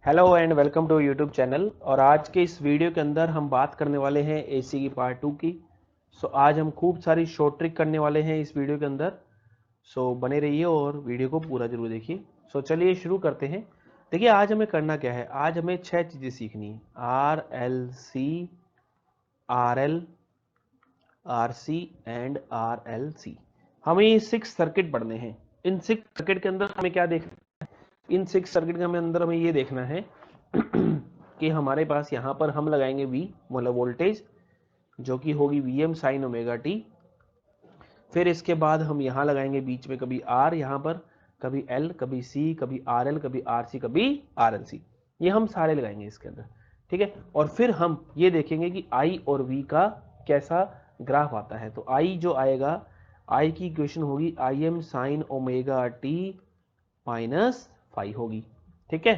Hello and welcome to YouTube channel. और आज के इस वीडियो के अंदर हम बात करने वाले हैं एसी की पार्ट 2 की। आज हम खूब सारी शॉर्ट ट्रिक करने वाले हैं इस वीडियो के अंदर। बने रहिए और वीडियो को पूरा जरूर देखिए। चलिए शुरू करते हैं। देखिए आज हमें करना क्या है, आज हमें 6 चीज़ें सीखनी है। R L C, R L, R C and R L C. हमें ये 6 सर्किट पढ़ने हैं। इन 6 सर्किट के अंदर हमें क्या देखना, इन 6 सर्किट के अंदर हमें ये देखना है कि हमारे पास यहाँ पर हम लगाएंगे V मतलब वोल्टेज, जो कि होगी Vm साइन ओमेगा टी। फिर इसके बाद हम यहाँ लगाएंगे बीच में कभी R, यहाँ पर कभी L, कभी C, कभी RL, कभी RC, कभी RLC। ये हम सारे लगाएंगे इसके अंदर, ठीक है। और फिर हम ये देखेंगे कि I और V का कैसा ग्राफ आता है। तो I जो आएगा, I की इक्वेशन होगी Im sine omega T minus five होगी, ठीक है।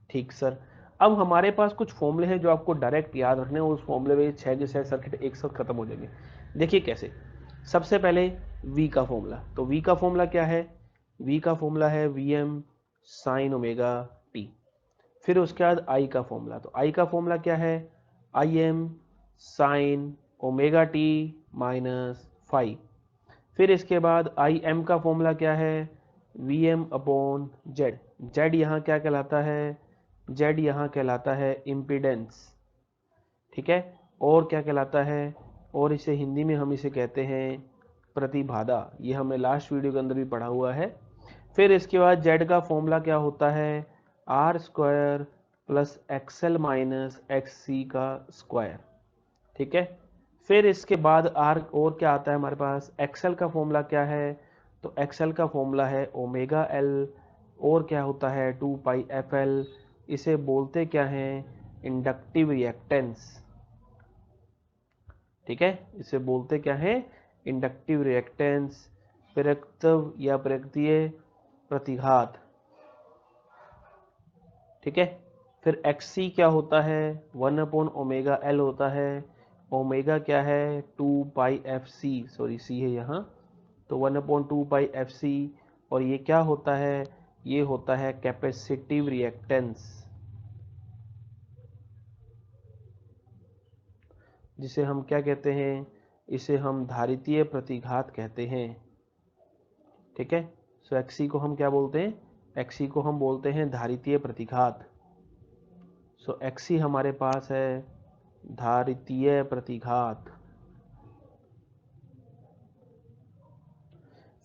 ठीक सर। अब हमारे पास कुछ फॉर्मूले हैं जो आपको डायरेक्ट याद रखने हैं। उस फॉर्मूले में 6 के 6 सर्किट एक साथ खत्म हो जाएंगे। देखिए कैसे। सबसे पहले V का फॉर्मूला। तो V का फॉर्मूला क्या है? V का फॉर्मूला है Vm साइन ओमेगा टी। फिर उसके बाद I का फॉर्मूला। तो I का फॉर्मूला क्या है? Im sine omega T minus five. फिर इसके बाद Im का फॉर्मूला क्या है? Vm upon Z. जेड यहाँ क्या कहलाता है? जेड यहाँ कहलाता है इम्पीडेंस, ठीक है। और क्या कहलाता है? और इसे हिंदी में हम इसे कहते हैं प्रतिबाधा। ये हमने लास्ट वीडियो के अंदर भी पढ़ा हुआ है। फिर इसके बाद जेड का फॉर्मूला क्या होता है? R square plus XL minus X C का स्क्वायर, ठीक है। फिर इसके बाद आर और क्या आता है हमारे पास? एक्सएल का फॉर्मूला क्या है? तो एक्सएल का फॉर्मूला है ओमेगा एल। और क्या होता है? 2 पाई एफ एल। इसे बोलते क्या है? इंडक्टिव रिएक्टेंस, ठीक है। इसे बोलते क्या है? इंडक्टिव रिएक्टेंस, प्रेरकत्व या प्रेरकीय प्रतिघात, ठीक है। फिर एक्स सी क्या होता है? 1/ओमेगा एल होता है। ओमेगा क्या है? 2 पाई एफ सी, सॉरी सी है यहाँ, तो 1/2 पाई एफ सी। और ये क्या होता है? ये होता है कैपेसिटिव रिएक्टेंस, जिसे हम क्या कहते हैं? इसे हम धारितीय प्रतिघात कहते हैं, ठीक है। एक्सी को हम क्या बोलते हैं? एक्सी को हम बोलते हैं धारितीय प्रतिघात। एक्सी हमारे पास है धारितीय प्रतिघात।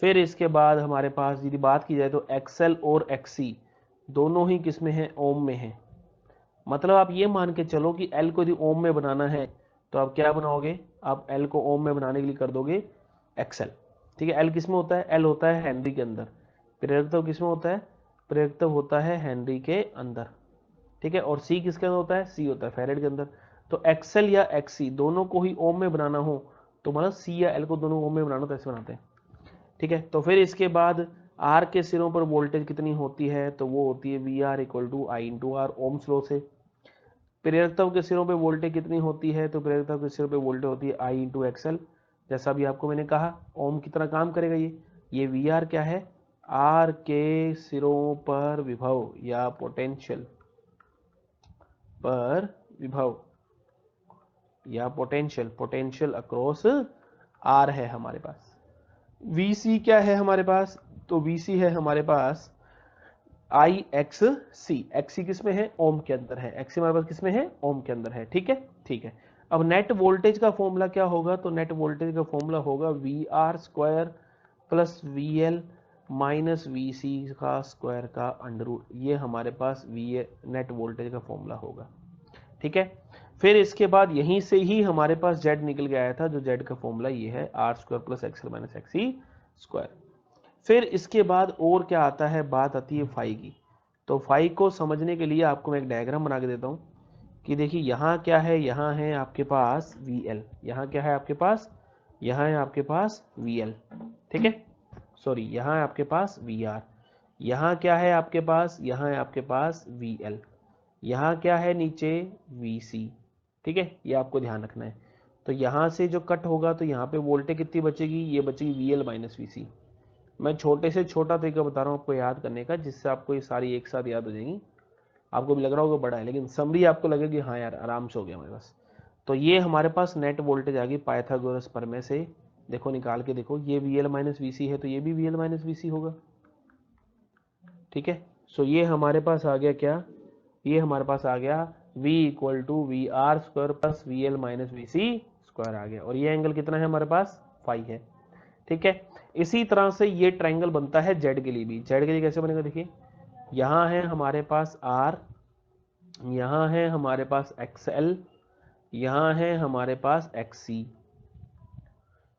फिर इसके बाद हमारे पास यदि बात की जाए तो एक्सएल और एक्सी दोनों ही किस में है? ओम में है। मतलब आप ये मान के चलो कि एल को यदि ओम में बनाना है तो आप क्या बनाओगे? आप एल को ओम में बनाने के लिए कर दोगे एक्सएल, ठीक है। एल किस में होता है? एल होता है हेनरी के अंदर। प्रेरकत्व किस में होता है? प्रेरकत्व होता है हेनरी के अंदर, ठीक है। और सी किसके अंदर होता है? सी होता है फैरेड के अंदर। तो एक्सएल या एक्सी दोनों को ही ओम में बनाना हो तो मतलब सी या एल को दोनों ओम में बनाना, तो ऐसे बनाते हैं, ठीक है। तो फिर इसके बाद आर के सिरों पर वोल्टेज कितनी होती है? तो वो होती है V R equal to I into R, Ohm's law से। प्रेरकत्व के सिरों पे वोल्टेज कितनी होती है? तो प्रेरकत्व के सिरों पे वोल्टेज होती है आई इंटू एक्सएल। जैसा भी आपको मैंने कहा, ओम कितना काम करेगा ये वी आर क्या है? आर के सिरों पर विभव या पोटेंशियल पर विभव या पोटेंशियल, पोटेंशियल अक्रॉस आर है हमारे पास। वीसी क्या है हमारे पास? तो वीसी है हमारे पास आई एक्स सी। एक्स सी किस में है? ओम के अंदर है। एक्स सी हमारे पास किस में है? ओम के अंदर है, ठीक है। ठीक है। अब नेट वोल्टेज का फॉर्मूला क्या होगा? तो नेट वोल्टेज का फॉर्मूला होगा V R square plus V L minus V C का स्क्वायर का अंडर रूट। ये हमारे पास वी नेट वोल्टेज का फॉर्मूला होगा, ठीक है। फिर इसके बाद यहीं से ही हमारे पास जेड निकल के आया था, जो जेड का फॉर्मूला ये है R square plus XL minus XC square. फिर इसके बाद और क्या आता है? बात आती है फाई की। तो फाई को समझने के लिए आपको मैं एक डायग्राम बना के देता हूं कि देखिए यहाँ क्या है? यहाँ है आपके पास वी एल। यहाँ क्या है आपके पास? यहाँ है आपके पास वी एल, ठीक है। सॉरी, यहाँ है आपके पास वी आर। यहाँ क्या है आपके पास? यहाँ है आपके पास वी एल। यहाँ क्या है नीचे? वी सी, ठीक है। ये आपको ध्यान रखना है। तो यहाँ से जो कट होगा तो यहाँ पे वोल्टेज कितनी बचेगी? ये बचेगी वी एल माइनस वी सी। मैं छोटे से छोटा तरीका बता रहा हूँ आपको याद करने का, जिससे आपको ये सारी एक साथ याद हो जाएंगी। आपको भी लग रहा होगा बड़ा है, लेकिन समरी आपको लगेगी हाँ यार आराम से हो गया हमारे पास। तो ये हमारे पास नेट वोल्टेज आ गई पाइथागोरस प्रमेय से। देखो निकाल के देखो, ये VL माइनस VC है तो ये भी VL माइनस VC होगा। ठीक है, सो ये हमारे पास आ गया क्या, ये हमारे पास आ गया V equal to VR square plus VL minus VC square आ गया। और ये एंगल कितना है हमारे पास, फाई है। ठीक है, इसी तरह से ये ट्रायंगल बनता है जेड के लिए भी। जेड के लिए कैसे बनेगा, देखिए यहां है हमारे पास R, यहां है हमारे पास XL, यहां है हमारे पास XC।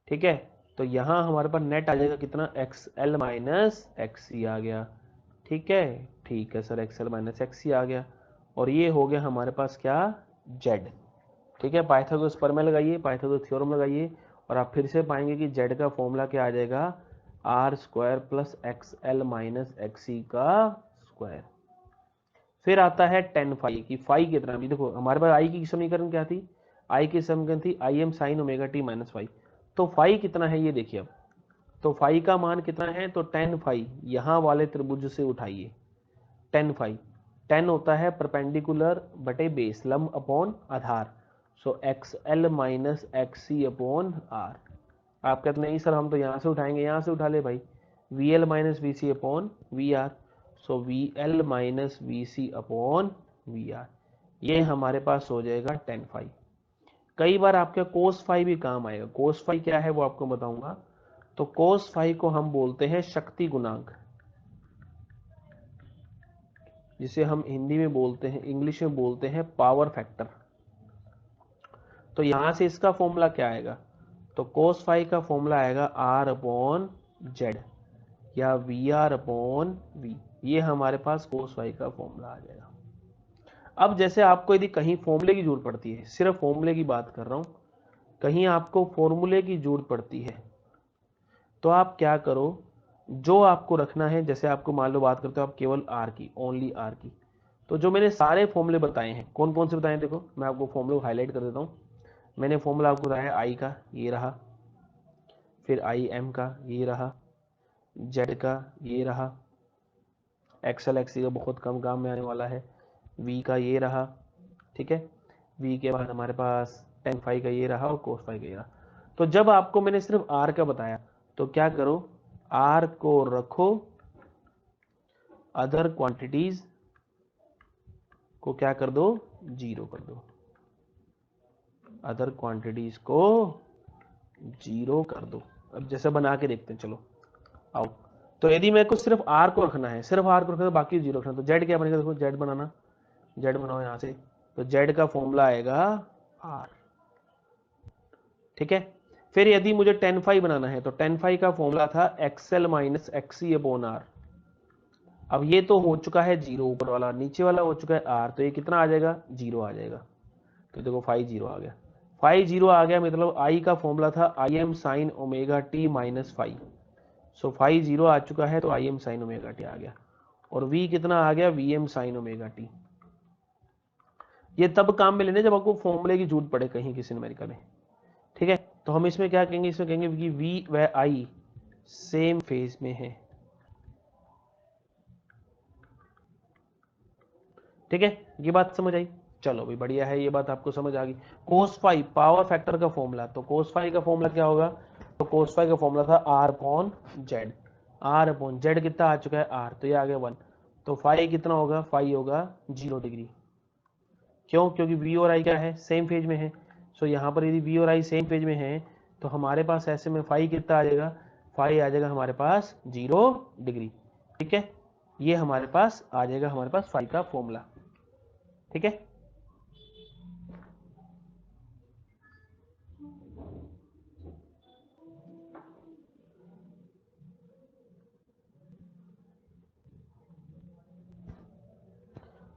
ठीक है, तो यहां हमारे पास नेट आ जाएगा कितना, XL माइनस XC आ गया। ठीक है सर, XL माइनस XC आ गया। और ये हो गया हमारे पास क्या, Z। ठीक है, पाइथागोरस प्रमेय लगाइए, पाइथागोरस थ्योरम लगाइए, और आप फिर से पाएंगे कि Z का फॉर्मूला क्या आ जाएगा, R square plus XL minus XC का स्क्वायर। फिर आता है टेन फाई की, फाई कितना, भी देखो हमारे पास आई की समीकरण क्या थी, आई की समीकरण थी IM sine omega T minus phi. तो फाई कितना है ये देखिए अब, तो फाई का मान कितना है, तो टेन फाई यहां वाले त्रिभुज से उठाइए, टेन फाई, टेन होता है परपेंडिकुलर बटे बेस, लंब अपॉन आधार, सो XL minus XC upon R। आप कहते नहीं सर हम तो यहां से उठाएंगे, यहां से उठा ले भाई, VL minus VC upon VR, सो VL minus VC upon VR, ये हमारे पास हो जाएगा टेन फाई। कई बार आपके कोस फाई भी काम आएगा। कोस फाई क्या है वो आपको बताऊंगा। तो कोस फाई को हम बोलते हैं शक्ति गुणांक, जिसे हम हिंदी में बोलते हैं, इंग्लिश में बोलते हैं पावर फैक्टर। तो यहां से इसका फॉर्मूला क्या आएगा, तो कोस फाई का फॉर्मूला आएगा R अपॉन जेड या VR अपॉन V। ये हमारे पास कोस फाई का फॉर्मूला आ जाएगा। अब जैसे आपको यदि कहीं फॉर्मूले की जरूरत पड़ती है, सिर्फ फॉर्मूले की बात कर रहा हूं, कहीं आपको फॉर्मूले की जरूरत पड़ती है तो आप क्या करो, जो आपको रखना है, जैसे आपको मान लो बात करते हो आप केवल R की, ओनली R की, तो जो मैंने सारे फॉर्मूले बताए हैं, कौन कौन से बताए हैं, देखो मैं आपको फॉर्मूले हाईलाइट कर देता हूं। मैंने फॉर्मूला आपको बताया I का, ये रहा, फिर IM का ये रहा, Z का ये रहा, XL XC का बहुत कम काम में आने वाला है, V का ये रहा। ठीक है, V के बाद हमारे पास टेन फाई का ये रहा और कोस फाई का ये रहा। तो जब आपको मैंने सिर्फ R का बताया तो क्या करो, R को रखो, अदर क्वांटिटीज को क्या कर दो, जीरो कर दो, अदर क्वांटिटीज को जीरो कर दो। अब जैसे बना के देखते हैं, चलो आओ। तो यदि मेरे को सिर्फ R को रखना है, सिर्फ R को रखना है, तो बाकी जीरो रखना, तो Z क्या बनेगा, देखो Z बनाना, Z बनाओ यहां से, तो Z का फॉर्मूला आएगा R। ठीक है, फिर यदि मुझे टेन फाई बनाना है तो टेन फाई का फॉर्मूला था XL minus XC upon R। अब ये तो हो चुका है जीरो, ऊपर वाला, नीचे वाला हो चुका है R, तो ये कितना आ जाएगा, जीरो आ जाएगा। तो देखो फाई जीरो आ गया, फाई जीरो आ गया, मतलब I का फॉर्मूला था IM sine omega T minus phi, so phi zero आ चुका है तो IM साइन ओमेगा टी आ गया। और V कितना आ गया, VM साइन ओमेगा टी। ये तब काम में लेने जब आपको फॉर्मूले की जरूरत पड़े कहीं किसी न्यूमेरिकल में। ठीक है, तो हम इसमें क्या कहेंगे, इसमें कहेंगे कि V व I सेम फेज में है। ठीक है, ये बात समझ आई, चलो भाई बढ़िया है, ये बात आपको समझ आ गई। कोस फाई पावर फैक्टर का फॉर्मूला, तो कोस फाई का फॉर्मूला क्या होगा, तो कोस फाई का फॉर्मूला था R upon Z, R upon Z कितना आ चुका है R, तो ये आ गया 1, तो फाई कितना होगा, फाई होगा 0 डिग्री। क्यों, क्योंकि V और I क्या है, सेम फेज में है। सो यहाँ पर यदि V और I सेम पेज में है तो हमारे पास ऐसे में फाई कितना आ जाएगा, फाई आ जाएगा हमारे पास 0 डिग्री। ठीक है, ये हमारे पास आ जाएगा हमारे पास फाई का फॉर्मूला। ठीक है,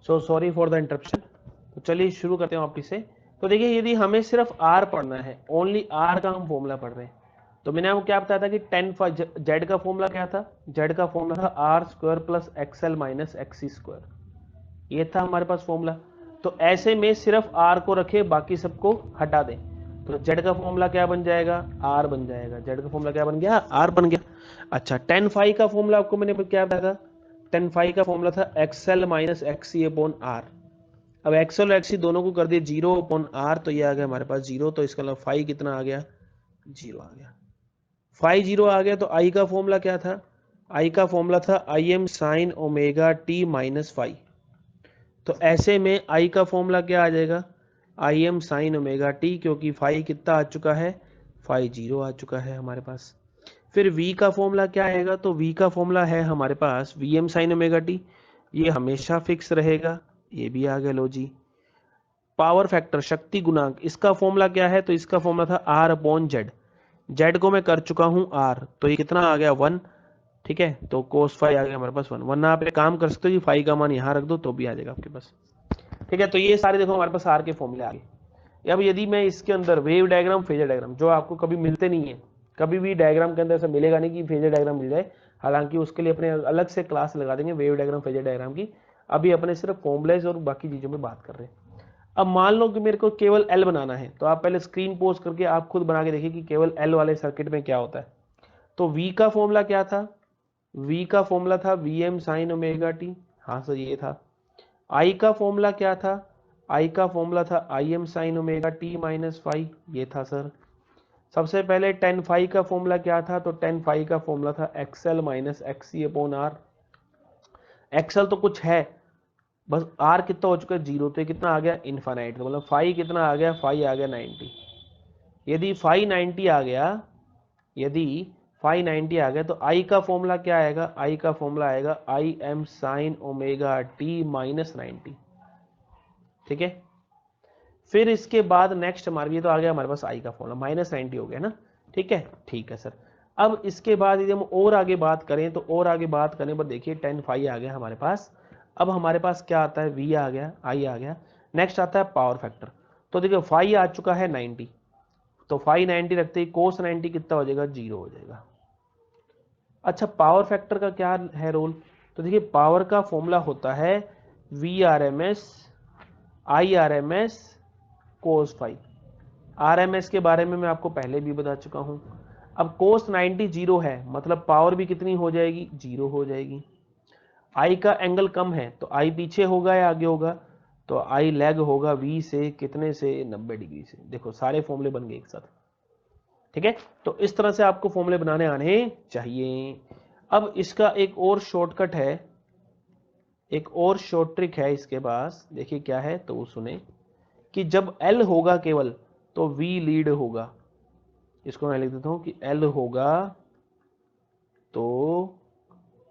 so sorry for the interruption. तो चलिए शुरू करते हैं वापस से। तो देखिए यदि हमें सिर्फ R पढ़ना है, ओनली R का हम फॉर्मूला पढ़ रहे हैं, तो मैंने आपको क्या बताया था कि टेन जेड का फॉर्मूला क्या था, जेड का फॉर्मूला था R square plus XL minus XC square, ये था हमारे पास फॉर्मूला। तो ऐसे में सिर्फ R को रखे, बाकी सबको हटा दें, तो जेड का फॉर्मूला क्या बन जाएगा, R बन जाएगा। जेड का फॉर्मूला क्या बन गया, R बन गया। अच्छा, टेन फाई का फॉर्मूला आपको मैंने क्या बताया था, टेन फाई का फॉर्मूला था XL minus XC upon R. अब एक्सएल और एक्सी दोनों को कर दिए 0 अपॉन आर, तो ये आ गया हमारे पास 0, तो इसका मतलब फाई कितना आ गया, 0 आ गया। फाई 0 आ गया, तो आई का फॉर्मूला क्या था, आई का फॉर्मूला था I M sine omega T minus phi. तो ऐसे में आई का फॉर्मूला क्या आ जाएगा, I M sine omega T, क्योंकि फाई कितना आ चुका है, फाई 0 आ चुका है हमारे पास। फिर v का फॉर्मूला क्या आएगा, तो v का फॉर्मूला है हमारे पास V M sine omega T, ये हमेशा फिक्स रहेगा, ये भी आ गया लो जी। पावर फैक्टर शक्ति गुणांक, इसका फॉर्मूला क्या है, तो इसका फॉर्मूला था आर अपॉन जेड। जेड को मैं कर चुका हूं आर, तो ये कितना आ गया 1, ठीक है। तो कोस फाई आ गया हमारे पास 1, वरना आप एक काम कर सकते हो कि फाई का मान यहां रख दो तो भी आ जाएगा आपके पास, ठीक है। तो ये सारे देखो हमारे पास आर के फॉर्मूले आ गए। अब यदि मैं इसके अंदर वेव डायग्राम, फेजर डायग्राम, जो आपको कभी मिलते नहीं है, कभी भी डायग्राम के अंदर ऐसा मिलेगा नहीं कि फेजर डायग्राम मिल जाए, हालांकि उसके लिए अपने अलग से क्लास लगा देंगे वेव डायग्राम, फेजर डायग्राम की। अभी अपने सिर्फ फॉर्मूलेज और बाकी चीजों में बात कर रहे हैं। अब मान लो कि मेरे को केवल एल बनाना है, तो आप पहले स्क्रीन पोज करके आप खुद बना के देखिए कि केवल एल वाले सर्किट में क्या होता है। तो वी का फॉर्मूला क्या था, वी का फॉर्मूला था V M sine omega T, हाँ सर ये था। आई का फॉर्मूला क्या था, आई का फॉर्मूला था I M sine omega T minus phi, ये था सर। सबसे पहले टेन फाई का फॉर्मूला क्या था, तो टेन फाई का फॉर्मूला था XL minus XC upon R. XL तो कुछ है, बस आर कितना हो चुका है 0, तो कितना आ गया इनफाइनाइट, तो मतलब फाई कितना आ गया, फाई आ गया 90। यदि फाई 90 आ गया, यदि फाई 90 आ गया, तो आई का फॉर्मूला क्या आएगा, आई का फॉर्मूला आएगा आई M sine omega T minus 90, ठीक है। फिर इसके बाद नेक्स्ट हमारे ये तो आ गया हमारे पास आई का फॉर्मूला माइनस 90 हो गया ना, ठीक है सर। अब इसके बाद यदि हम और आगे बात करें, तो और आगे बात करने पर देखिए टेन फाइव आ गया हमारे पास। अब हमारे पास क्या आता है, वी आ गया, आई आ गया। नेक्स्ट आता है पावर फैक्टर। तो देखिए फाइव आ चुका है 90, तो फाइव 90 रखते ही कोस 90 कितना हो जाएगा, 0 हो जाएगा। अच्छा पावर फैक्टर का क्या है रोल, तो देखिए पावर का फॉर्मूला होता है V R M S I R M S cos five. RMS के बारे में मैं आपको पहले भी बता चुका हूं। अब कोस 90 0 है, मतलब पावर भी कितनी हो जाएगी, 0 हो जाएगी। आई का एंगल कम है, तो आई पीछे होगा या आगे होगा, तो आई लेग होगा वी से, कितने से, 90 डिग्री से। देखो सारे फॉर्मूले बन गए एक साथ, ठीक है। तो इस तरह से आपको फॉर्मूले बनाने आने चाहिए। अब इसका एक और शॉर्टकट है, एक और शॉर्ट ट्रिक है इसके पास, देखिए क्या है, तो वो सुने कि जब एल होगा केवल, तो वी लीड होगा। इसको मैं लिख देता हूं कि एल होगा तो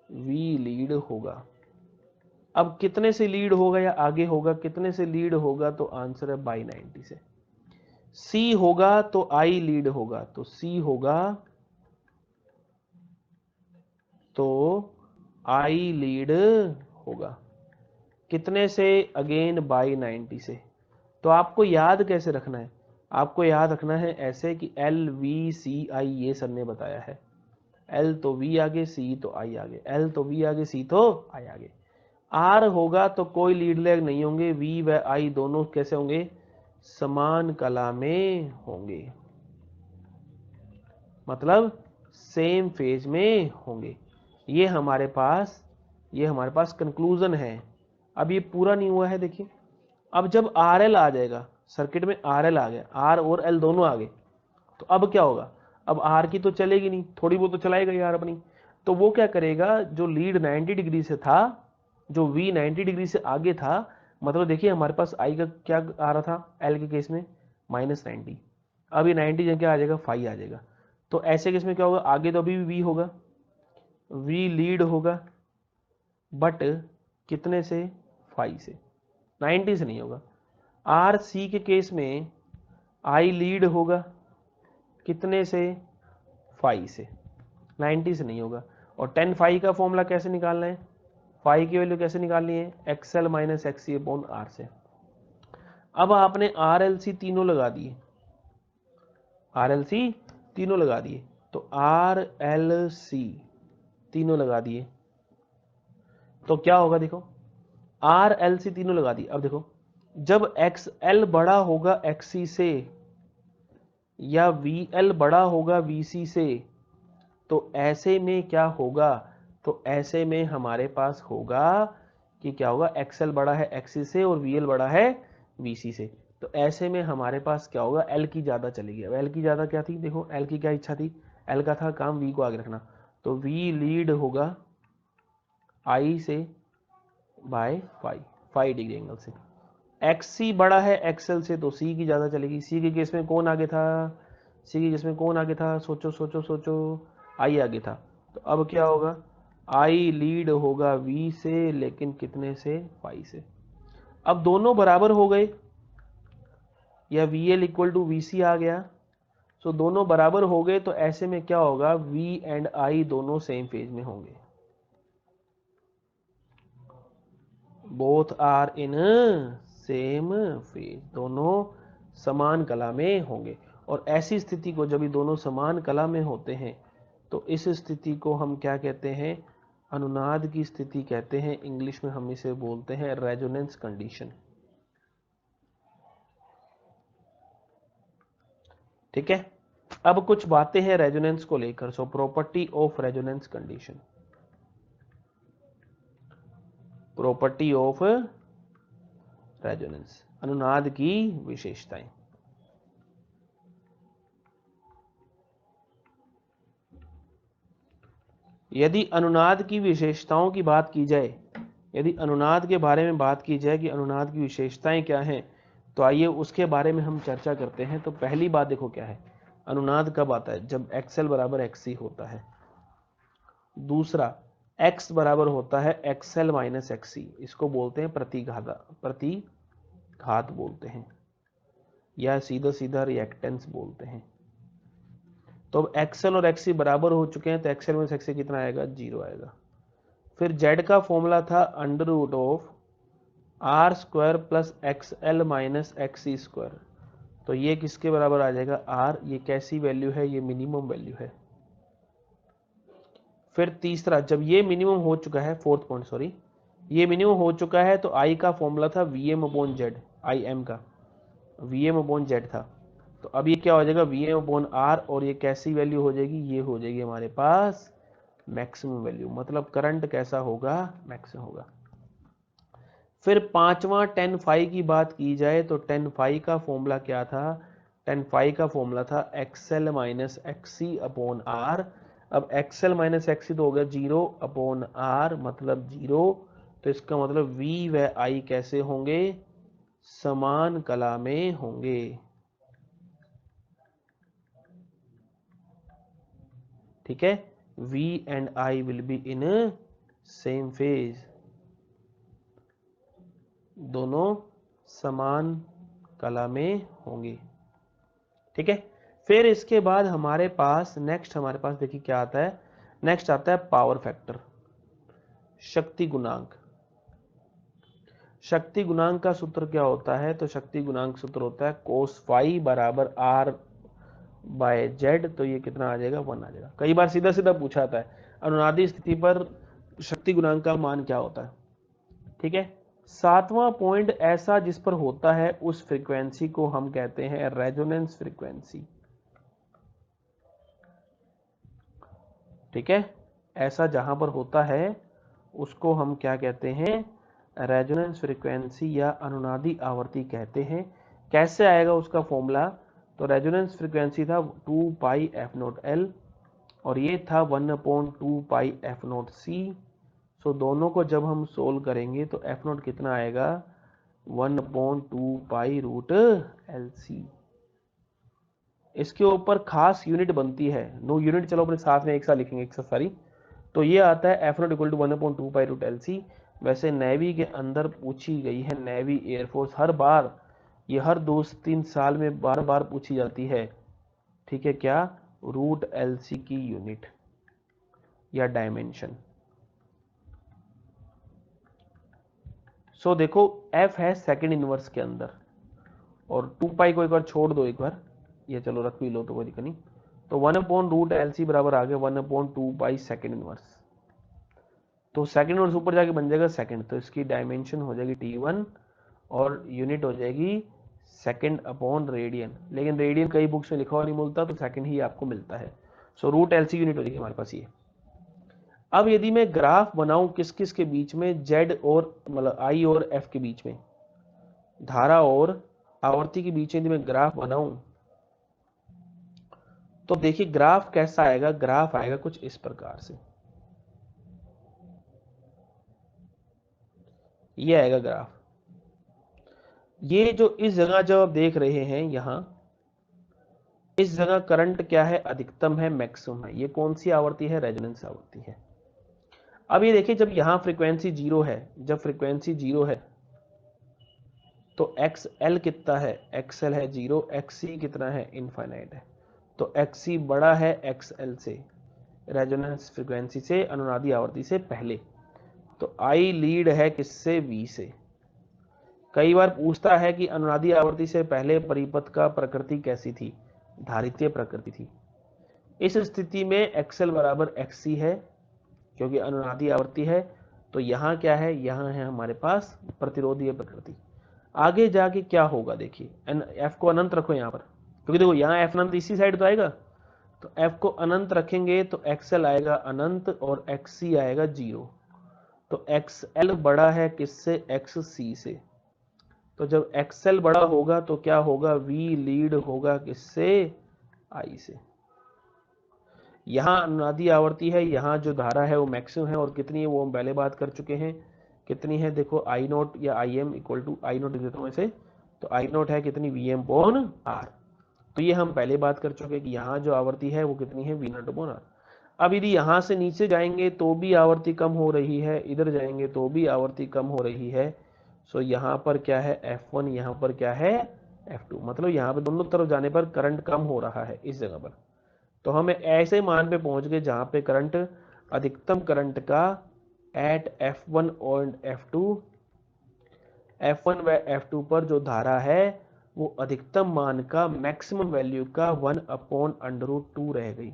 वी लीड होगा। अब कितने से लीड होगा या आगे होगा, कितने से लीड होगा, तो आंसर है बाई 90 से। सी होगा तो आई लीड होगा, तो सी होगा तो आई लीड होगा, कितने से, अगेन बाई 90 से। तो आपको याद कैसे रखना है, आपको याद रखना है ऐसे कि एल वी सी आई, ये सर ने बताया है। एल तो वी आगे, सी तो आई आगे, एल तो वी आगे, सी तो आई आगे। आर होगा तो कोई लीड लेग नहीं होंगे, वी व आई दोनों कैसे होंगे, समान कला में होंगे, मतलब सेम फेज में होंगे। ये हमारे पास कंक्लूजन है। अब ये पूरा नहीं हुआ है, देखिए अब जब आर एल आ जाएगा सर्किट में, आर एल आ गया, आर और एल दोनों आ गए, तो अब क्या होगा, अब आर की तो चलेगी नहीं, थोड़ी बहुत तो चलाएगा यार अपनी। तो वो क्या करेगा, जो लीड 90 डिग्री से था, जो वी 90 डिग्री से आगे था, मतलब देखिए हमारे पास आई का क्या आ रहा था एल के केस में माइनस 90, अब ये 90 जगह क्या आ जाएगा, फाइव आ जाएगा। तो ऐसे केस में क्या होगा, आगे तो अभी भी वी होगा, वी लीड होगा, बट कितने से, फाइव से, 90 से नहीं होगा। आर सी के केस में आई लीड होगा, कितने से, फाइव से, 90 से नहीं होगा। और टेन फाइव का फॉर्मूला कैसे निकालना है, फाइव की वैल्यू कैसे निकालनी है, XL minus XC upon R से। अब आपने आर एल सी तीनों लगा दिए, आर एल सी तीनों लगा दिए, तो आर एल सी तीनों लगा दिए, तो क्या होगा, देखो आर एल सी तीनों लगा दिए। अब देखो जब एक्स एल बड़ा होगा एक्सी से, या वी एल बड़ा होगा वी सी से, तो ऐसे में क्या होगा, तो ऐसे में हमारे पास होगा कि क्या होगा, एक्सएल बड़ा है एक्सी से और वीएल बड़ा है वीसी से। तो ऐसे में हमारे पास क्या होगा, एल की ज़्यादा चलेगी। अब एल की ज़्यादा क्या थी, देखो एल की क्या इच्छा थी, एल का था काम वी को आगे रखना, तो वी लीड होगा आई से बाय 5 डिग्री एंगल से। एक्स सी बड़ा है एक्सएल से तो सी की ज़्यादा चलेगी। सी के केस में कौन आगे था, सी के केस में कौन आगे था, सोचो सोचो सोचो, आई आगे था। तो अब क्या होगा, आई लीड होगा वी से, लेकिन कितने से, 5 से। अब दोनों बराबर हो गए, या V L equal to V C आ गया। सो दोनों बराबर हो गए, तो ऐसे में क्या होगा, वी एंड आई दोनों सेम फेज में होंगे, both are in same phase, दोनों समान कला में होंगे। और ऐसी स्थिति को, जब ये दोनों समान कला में होते हैं, तो इस स्थिति को हम क्या कहते हैं, अनुनाद की स्थिति कहते हैं। इंग्लिश में हम इसे बोलते हैं रेजोनेंस कंडीशन। ठीक है, अब कुछ बातें हैं रेजोनेंस को लेकर। So property of resonance condition, property of resonance, अनुनाद की विशेषताएं। यदि अनुनाद की विशेषताओं की बात की जाए, यदि अनुनाद के बारे में बात की जाए कि अनुनाद की विशेषताएं क्या हैं, तो आइए उसके बारे में हम चर्चा करते हैं। तो पहली बात देखो क्या है, अनुनाद कब आता है, जब एक्सएल बराबर एक्ससी होता है। दूसरा, एक्स बराबर होता है एक्सएल माइनस एक्ससी, इसको बोलते हैं प्रतिघात बोलते हैं, या सीधा सीधा रिएक्टेंस बोलते हैं। तो अब एक्सएल और एक्ससी बराबर हो चुके हैं, तो एक्सएल माइनस एक्ससी कितना आएगा, 0 आएगा। फिर जेड का फॉर्मूला था under root of R square plus X L minus X square, तो ये किसके बराबर आ जाएगा, आर। ये कैसी वैल्यू है, ये मिनिमम वैल्यू है। फिर तीसरा, जब ये मिनिमम हो चुका है, फोर्थ पॉइंट सॉरी, ये मिनिमम हो चुका है, तो आई का फॉर्मूला था V M upon Z, I M का वी एम अपॉन जेड था। तो अब ये क्या हो जाएगा, वी एम अपॉन आर, और ये कैसी वैल्यू हो जाएगी, ये हो जाएगी हमारे पास मैक्सिमम वैल्यू, मतलब करंट कैसा होगा, मैक्सिमम होगा। फिर पांचवा टेन फाइव की बात की जाए, तो टेन फाइव का फॉर्मूला क्या था, टेन फाइव का फॉर्मूला था XL minus XC upon R. अब एक्सएल माइनस एक्सी तो हो गया 0 अपॉन आर, मतलब 0। तो इसका मतलब वी व आई कैसे होंगे, समान कला में होंगे। ठीक है, V and I will be in same phase, दोनों समान कला में होंगे। ठीक है, फिर इसके बाद हमारे पास नेक्स्ट, हमारे पास देखिए क्या आता है, नेक्स्ट आता है पावर फैक्टर, शक्ति गुणांक। शक्ति गुणांक का सूत्र क्या होता है, तो शक्ति गुणांक सूत्र होता है कोस फाई बराबर आर बाय जेड। तो ये कितना आ जाएगा, 1 आ जाएगा। कई बार सीधा सीधा पूछा जाता है अनुनादी स्थिति पर शक्ति गुणांक का मान क्या होता है। ठीक है, सातवां पॉइंट ऐसा जिस पर होता है उस फ्रीक्वेंसी को हम कहते हैं रेजोनेंस फ्रीक्वेंसी। ठीक है, ऐसा जहां पर होता है उसको हम क्या कहते हैं, रेजोनेंस फ्रीक्वेंसी या अनुनादी आवृत्ति कहते हैं। कैसे आएगा उसका फॉर्मूला, तो रेजोनेंस फ्रीक्वेंसी था 2 पाई एफ नोट एल, और ये था 1/2 पाई एफ नोट सी। सो दोनों को जब हम सोल्व करेंगे तो एफ नोट कितना आएगा, 1/2 पाई रूट एल सी। इसके ऊपर खास यूनिट बनती है, नो यूनिट चलो अपने साथ में एक साथ लिखेंगे, एक साथ सारी। तो ये आता है F naught equal to 1/2 pi root L C. वैसे नेवी के अंदर पूछी गई है, नेवी एयरफोर्स हर बार, ये हर 2 से 3 साल में बार बार पूछी जाती है। ठीक है, क्या, रूट एल सी की यूनिट या डायमेंशन। सो देखो एफ है सेकंड इनवर्स के अंदर, और 2 पाई को एक बार छोड़ दो, एक बार ये चलो रख भी लो तो कोई दिक्कत नहीं। तो 1/√LC बराबर आ गया 1/2 पाई सेकंड इनवर्स। तो सेकंड इनवर्स ऊपर जाके बन जाएगा सेकंड, तो इसकी डायमेंशन हो जाएगी T1, और यूनिट हो जाएगी सेकंड अपॉन रेडियन। लेकिन रेडियन कई बुक्स में लिखा हुआ नहीं मिलता, तो सेकंड ही आपको मिलता है। सो रूट एलसी यूनिट हो जाएगी हमारे पास ये। अब यदि मैं ग्राफ बनाऊं किस किस के बीच में, जेड और मतलब आई और एफ के बीच में, धारा और आवर्ती के बीच में यदि मैं ग्राफ बनाऊं तो देखिए ग्राफ कैसा आएगा, ग्राफ आएगा कुछ इस प्रकार से, ये आएगा ग्राफ। ये जो इस जगह जब आप देख रहे हैं यहां, इस जगह करंट क्या है, अधिकतम है, मैक्सिमम है। ये कौन सी आवृत्ति है, रेजोनेंस आवृत्ति है। अब ये देखिए जब यहां फ्रीक्वेंसी जीरो है, जब फ्रीक्वेंसी जीरो है तो एक्स एल कितना है, एक्स एल है जीरो, एक्स सी कितना है, इनफाइनाइट है। तो एक्स सी बड़ा है एक्स एल से, रेजोनेंस फ्रीक्वेंसी से, अनुनादी आवृत्ति से पहले। तो आई लीड है किससे, वी से। कई बार पूछता है कि अनुनादी आवृत्ति से पहले परिपथ का प्रकृति कैसी थी, धारितीय प्रकृति थी। इस स्थिति में एक्सएल बराबर एक्ससी है क्योंकि अनुनादी आवृत्ति है। तो यहां क्या है, यहां है हमारे पास प्रतिरोधीय प्रकृति। आगे जाके क्या होगा देखिए, एफ को अनंत रखो यहां पर, क्योंकि देखो यहां एफ अनंत इसी साइड तो आएगा, तो एफ को अनंत रखेंगे तो एक्सएल आएगा अनंत और एक्ससी आएगा जीरो। तो एक्सएल बड़ा है किससे, एक्ससी से। तो जब एक्सएल बड़ा होगा तो क्या होगा, वी लीड होगा किससे, आई से। यहां अनुनादी आवर्ती है, यहां जो धारा है वो मैक्सिमम है, और कितनी है वो हम पहले बात कर चुके हैं। कितनी है देखो, आई नोट या I M equal to, I naught देता हूं ऐसे, तो आई नोट है कितनी, वी एम बोन आर। तो ये हम पहले बात कर चुके कि यहां जो आवर्ती है वो कितनी है, वी नोट बोन आर। अब यदि यहां से नीचे जाएंगे तो भी आवर्ती कम हो रही है, इधर जाएंगे तो भी आवर्ती कम हो रही है। सो यहां पर क्या है, F1, यहां पर क्या है, F2। मतलब यहां पर दोनों तरफ जाने पर करंट कम हो रहा है इस जगह पर। तो हमें ऐसे मान पे पहुंच गए जहां पे करंट, अधिकतम करंट का एट F1 और F2, F1 व F2 पर जो धारा है वो अधिकतम मान का, मैक्सिमम वैल्यू का 1/√2 रह गई।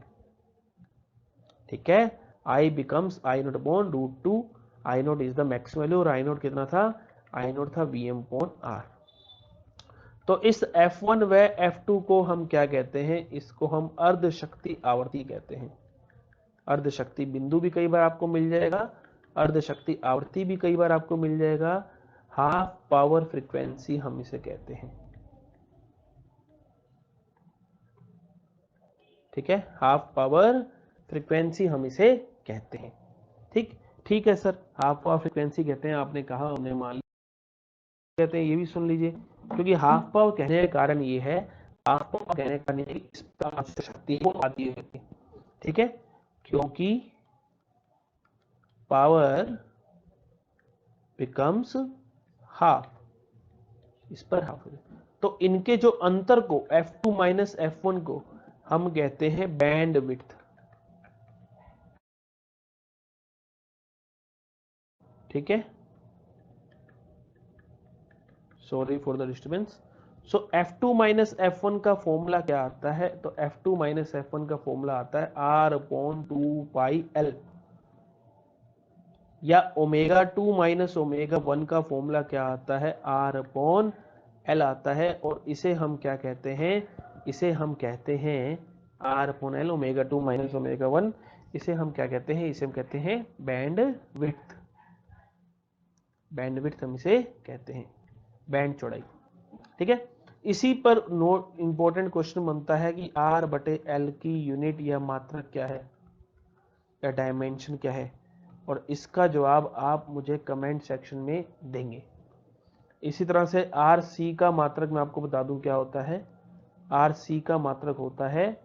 ठीक है, I becomes I naught upon √2। I note is the maximum value, और आई नोट कितना था, आई नोट था Vm अपॉन R। तो इस F1 व F2 को हम क्या कहते हैं, इसको हम अर्ध शक्ति आवर्ती कहते हैं। अर्ध शक्ति बिंदु भी कई बार आपको मिल जाएगा, अर्ध शक्ति आवर्ती भी कई बार आपको मिल जाएगा, हाफ पावर फ्रीक्वेंसी हम इसे कहते हैं। ठीक है, हाफ पावर फ्रीक्वेंसी हम इसे कहते हैं। ठीक, ठीक है सर, हाफ पावर फ्रीक्वेंसी कहते हैं, आपने कहा, हमने मान लिया, कहते हैं ये भी सुन लीजिए। क्योंकि हाफ पावर कहने का कारण ये है, हाफ पावर कहने का कारण ये इस प्रकार से शक्ति को आती है। ठीक है, क्योंकि पावर बिकम्स हाफ, इस पर हाफ। तो इनके जो अंतर को, F2 माइनस F1 को हम कहते हैं बैंड विड्थ। ठीक है, sorry for the disturbance. So F2 minus F1 का फॉर्मूला क्या आता है, तो F2 माइनस F1 का फॉर्मूला आता है R/2πL, या ω2 माइनस ω1 का फॉर्मूला क्या आता है, R/L आता है। और इसे हम क्या कहते हैं, इसे हम कहते हैं R/L, ω2 माइनस ω1, इसे हम क्या कहते हैं, इसे हम कहते हैं बैंड विड्थ। बैंड विड्थ हम इसे कहते हैं, बैंड चौड़ाई। ठीक है, इसी पर नोट इंपॉर्टेंट क्वेश्चन बनता है कि R/L की यूनिट या मात्रक क्या है, या डायमेंशन क्या है, और इसका जवाब आप मुझे कमेंट सेक्शन में देंगे। इसी तरह से RC का मात्रक मैं आपको बता दूं क्या होता है, RC का मात्रक होता है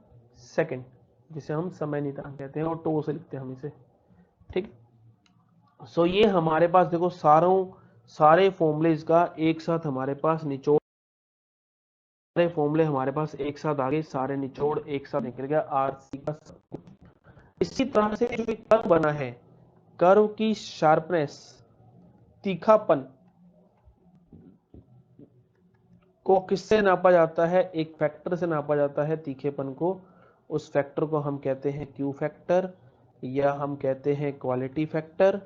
सेकंड, जिसे हम समय नियतांक कहते हैं, और टो से लिखते हैं हम इसे। ठीक, सो ये हमारे पास देखो सारे फॉर्मूलेज का एक साथ हमारे पास निचोड़, सारे फॉर्मूले हमारे पास एक साथ आ गए, सारे निचोड़ एक साथ निकल गया RC का। इसी तरह से जो कर्व बना है, कर्व की शार्पनेस, तीखापन को किससे नापा जाता है, एक फैक्टर से नापा जाता है तीखेपन को। उस फैक्टर को हम कहते हैं क्यू फैक्टर, या हम कहते हैं क्वालिटी फैक्टर,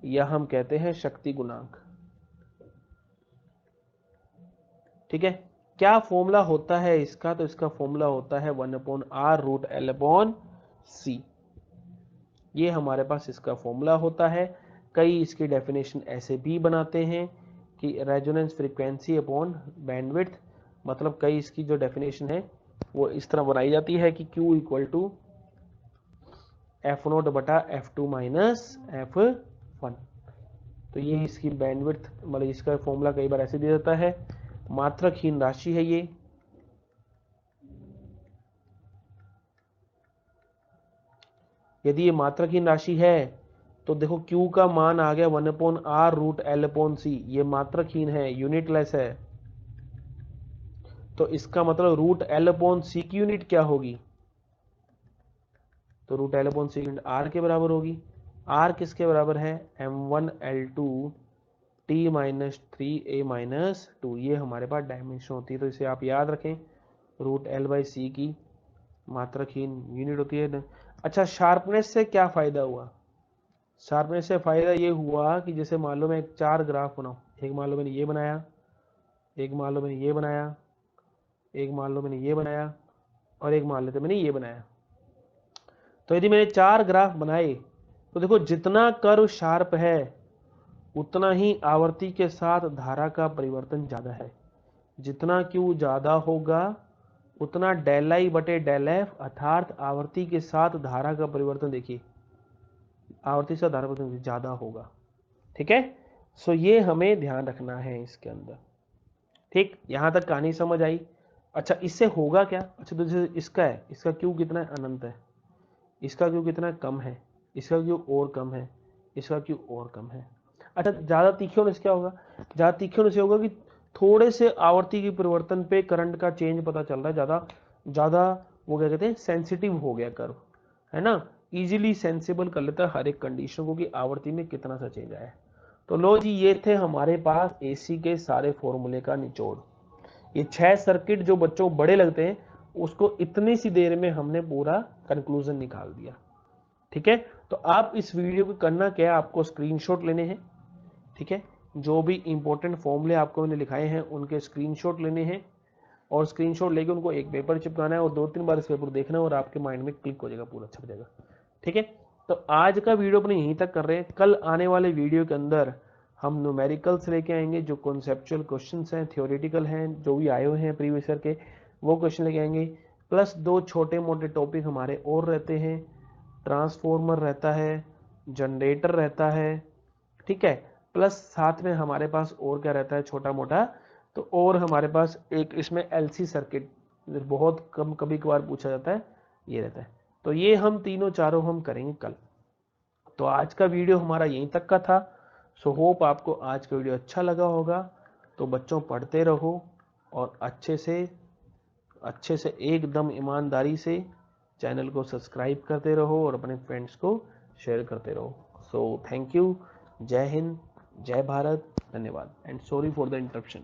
या हम कहते हैं शक्ति गुणांक। ठीक है, क्या फॉर्मूला होता है इसका, तो इसका फॉर्मूला होता है 1/R√L/C। ये हमारे पास इसका फॉर्मूला होता है। कई इसकी डेफिनेशन ऐसे भी बनाते हैं कि रेजोनेंस फ्रीक्वेंसी अपॉन बैंडविड्थ, मतलब कई इसकी जो डेफिनेशन है वो इस तरह बनाई जाती है कि Q इक्वल टू F0 बटा F2 माइनस F1। तो ये इसकी बैंडविड्थ, मतलब इसका फॉर्मूला कई बार ऐसे दिया जाता है। मात्रकहीन राशि है ये, यदि ये मात्रकहीन राशि है तो देखो Q का मान आ गया 1/r रूट L/C। ये मात्रकहीन है, यूनिटलेस है, तो इसका मतलब रूट L/C की यूनिट क्या होगी, तो रूट L/C यूनिट R के बराबर होगी। R किसके बराबर है, M1L2 T माइनस 3A-2। ये हमारे पास डायमेंशन होती है, तो इसे आप याद रखें, रूट L/C की मात्रकहीन यूनिट होती है। अच्छा, शार्पनेस से क्या फायदा हुआ, शार्पनेस से फायदा ये हुआ कि जैसे मान लो मैं एक 4 ग्राफ बनाऊं, एक मान लो मैंने ये बनाया, एक मान लो मैंने ये बनाया, एक मान लो मैंने ये बनाया, और एक मान लेते मैंने ये बनाया। तो यदि मैंने 4 ग्राफ बनाए तो देखो जितना कर्व शार्प है उतना ही आवर्ती के साथ धारा का परिवर्तन ज्यादा है। जितना Q ज्यादा होगा उतना डेल आई बटे डेल एफ, अर्थात आवर्ती के साथ धारा का परिवर्तन, देखिए आवर्ती से धारा परिवर्तन ज्यादा होगा। ठीक है, सो ये हमें ध्यान रखना है इसके अंदर। ठीक, यहां तक कहानी समझ आई। अच्छा, इससे होगा क्या, अच्छा तो जैसे इसका है, इसका Q कितना है, अनंत है, इसका Q कितना कम है, इसका Q और कम है, इसका Q और कम है। अच्छा, ज्यादा तीखे होने से क्या होगा, ज्यादा तीखे होने से होगा कि थोड़े से आवर्ती के परिवर्तन पे करंट का चेंज पता चल रहा है, ज्यादा ज्यादा वो क्या कहते हैं, सेंसिटिव हो गया कर्व, है ना, इजीली सेंसिबल कर लेता है हर एक कंडीशन को कि आवर्ती में कितना सा चेंज आया है। तो लो जी, ये थे हमारे पास एसी के सारे फॉर्मूले का निचोड़। ये 6 सर्किट जो बच्चों को बड़े लगते हैं उसको इतनी सी देर में हमने पूरा कंक्लूजन निकाल दिया। ठीक है, तो आप इस वीडियो को करना क्या है, आपको स्क्रीनशॉट लेने हैं। ठीक है, जो भी इंपॉर्टेंट फॉर्मूले आपको मैंने लिखाए हैं उनके स्क्रीनशॉट लेने हैं, और स्क्रीनशॉट लेके उनको एक पेपर चिपकाना है और 2-3 बार इस पेपर देखना है और आपके माइंड में क्लिक हो जाएगा, पूरा छप जाएगा। ठीक है, तो आज का वीडियो अपने यहीं तक कर रहे हैं। कल आने वाले वीडियो के अंदर हम न्यूमेरिकल्स लेके आएंगे, जो कॉन्सेप्चुअल क्वेश्चंस हैं, थ्योरेटिकल हैं, जो भी आए हुए हैं प्रीवियस ईयर के, वो क्वेश्चन लेके आएंगे। प्लस 2 छोटे मोटे टॉपिक हमारे और रहते हैं, ट्रांसफॉर्मर रहता है, जनरेटर रहता है, ठीक है, प्लस साथ में हमारे पास और क्या रहता है छोटा मोटा, तो और हमारे पास एक इसमें एलसी सर्किट बहुत कम कभी कभार पूछा जाता है, ये रहता है। तो ये हम तीनों चारों हम करेंगे कल। तो आज का वीडियो हमारा यहीं तक का था। सो होप आपको आज का वीडियो अच्छा लगा होगा। तो बच्चों, पढ़ते रहो और अच्छे से एकदम ईमानदारी से चैनल को सब्सक्राइब करते रहो और अपने फ्रेंड्स को शेयर करते रहो। सो थैंक यू, जय हिंद, जय भारत, धन्यवाद, and sorry for the interruption.